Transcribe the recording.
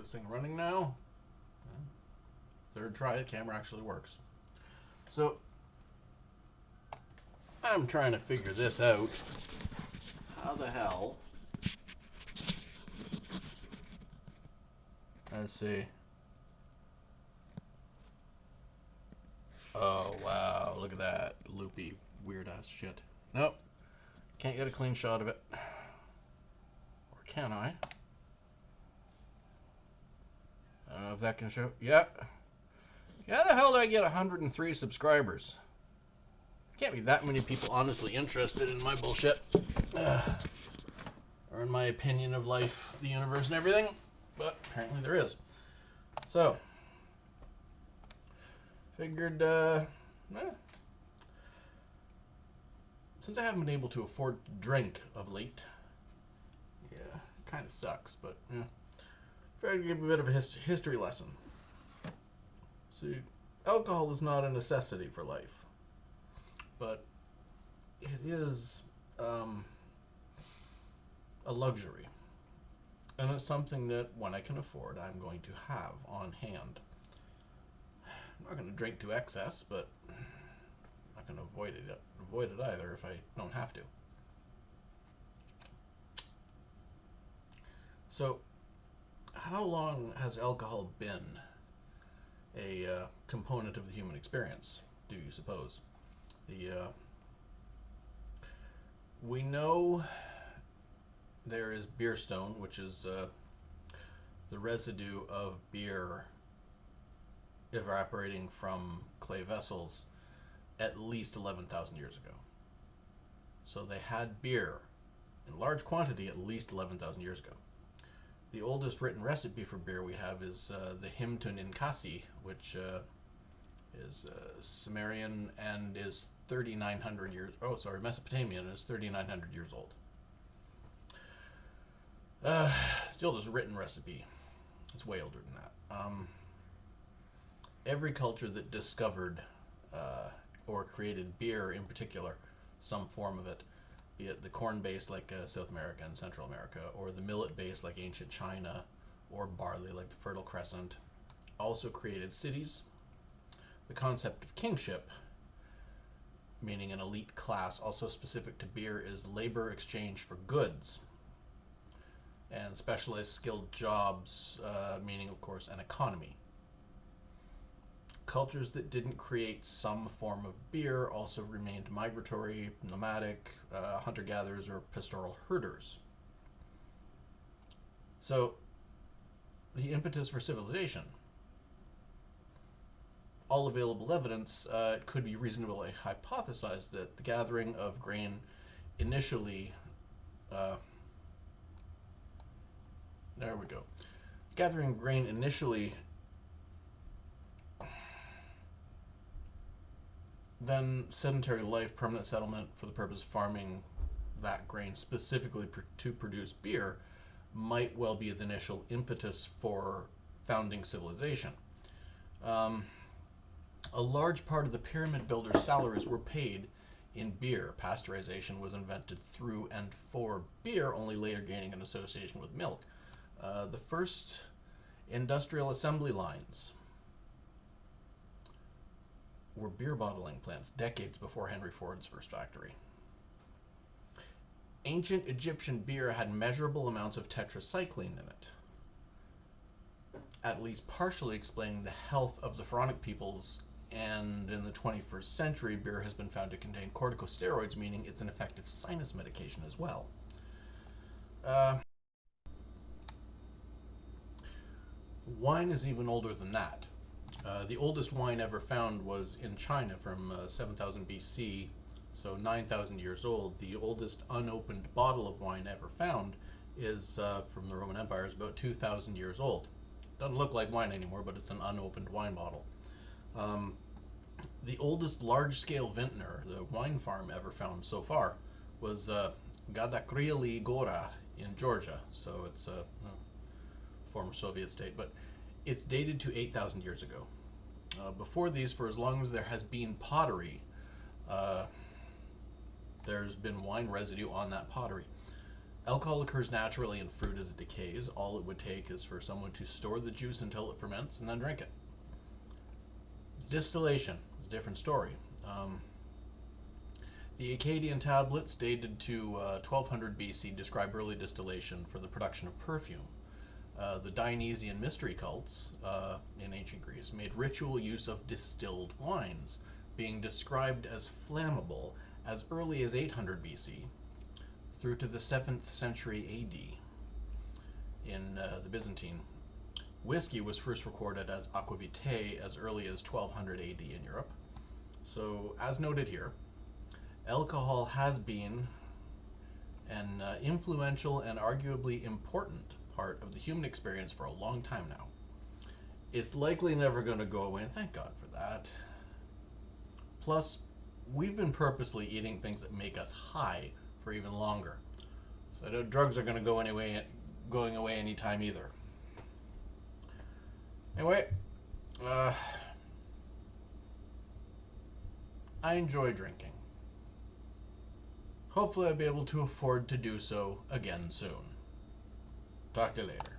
this thing running now. Third try, the camera actually works. So, I'm trying to figure this out. How the hell? Let's see. Oh, wow. Look at that. Loopy, weird ass shit. Nope. Can't get a clean shot of it. Or can I? I don't know if that can show. Yeah. How the hell did I get 103 subscribers? Can't be that many people honestly interested in my bullshit. Or in my opinion of life, the universe, and everything. But apparently there is. So, figured, since I haven't been able to afford to drink of late, yeah, kind of sucks, but yeah, figured I'd give a bit of a history lesson. See, alcohol is not a necessity for life, but it is a luxury. And it's something that, when I can afford, I'm going to have on hand. I'm not going to drink to excess, but I'm not going to avoid it either if I don't have to. So, how long has alcohol been a component of the human experience, do you suppose? We know there is beer stone, which is the residue of beer evaporating from clay vessels at least 11,000 years ago. So they had beer in large quantity at least 11,000 years ago. The oldest written recipe for beer we have is the Himtun Inkasi, which is Sumerian and is 3,900 years. Oh, sorry, Mesopotamian is 3,900 years old. It's the oldest written recipe. It's way older than that. Every culture that discovered or created beer in particular, some form of it, be it the corn-based like South America and Central America, or the millet-based like ancient China, or barley like the Fertile Crescent, also created cities. The concept of kingship, meaning an elite class, also specific to beer, is labor exchange for goods. And specialized skilled jobs, meaning, of course, an economy. Cultures that didn't create some form of beer also remained migratory, nomadic, hunter-gatherers, or pastoral herders. So, the impetus for civilization. All available evidence, it could be reasonably hypothesized that the gathering of grain initially... there we go. Gathering of grain initially, then sedentary life, permanent settlement for the purpose of farming that grain specifically to produce beer, might well be the initial impetus for founding civilization. A large part of the pyramid builders' salaries were paid in beer. Pasteurization was invented through and for beer, only later gaining an association with milk. The first industrial assembly lines were beer bottling plants decades before Henry Ford's first factory. Ancient Egyptian beer had measurable amounts of tetracycline in it, at least partially explaining the health of the pharaonic peoples, and in the 21st century, beer has been found to contain corticosteroids, meaning it's an effective sinus medication as well. Wine is even older than that. The oldest wine ever found was in China from 7000 BC, so 9,000 years old. The oldest unopened bottle of wine ever found is from the Roman Empire, is about 2,000 years old. Doesn't look like wine anymore, but it's an unopened wine bottle. The oldest large-scale vintner, the wine farm ever found so far, was Gadakrieli Gora in Georgia. So it's a former Soviet state, but it's dated to 8,000 years ago. Before these, for as long as there has been pottery, there's been wine residue on that pottery. Alcohol occurs naturally in fruit as it decays. All it would take is for someone to store the juice until it ferments and then drink it. Distillation is a different story. The Akkadian tablets dated to 1200 BC describe early distillation for the production of perfume. The Dionysian mystery cults in ancient Greece made ritual use of distilled wines, being described as flammable as early as 800 BC through to the 7th century AD. In the Byzantine, whiskey was first recorded as aquavitae as early as 1200 AD in Europe. So, as noted here, alcohol has been an influential and arguably important part of the human experience for a long time now. It's likely never going to go away, and thank God for that. Plus, we've been purposely eating things that make us high for even longer. So I don't drugs are going to going away anytime either. Anyway, I enjoy drinking. Hopefully I'll be able to afford to do so again soon. Talk to you later.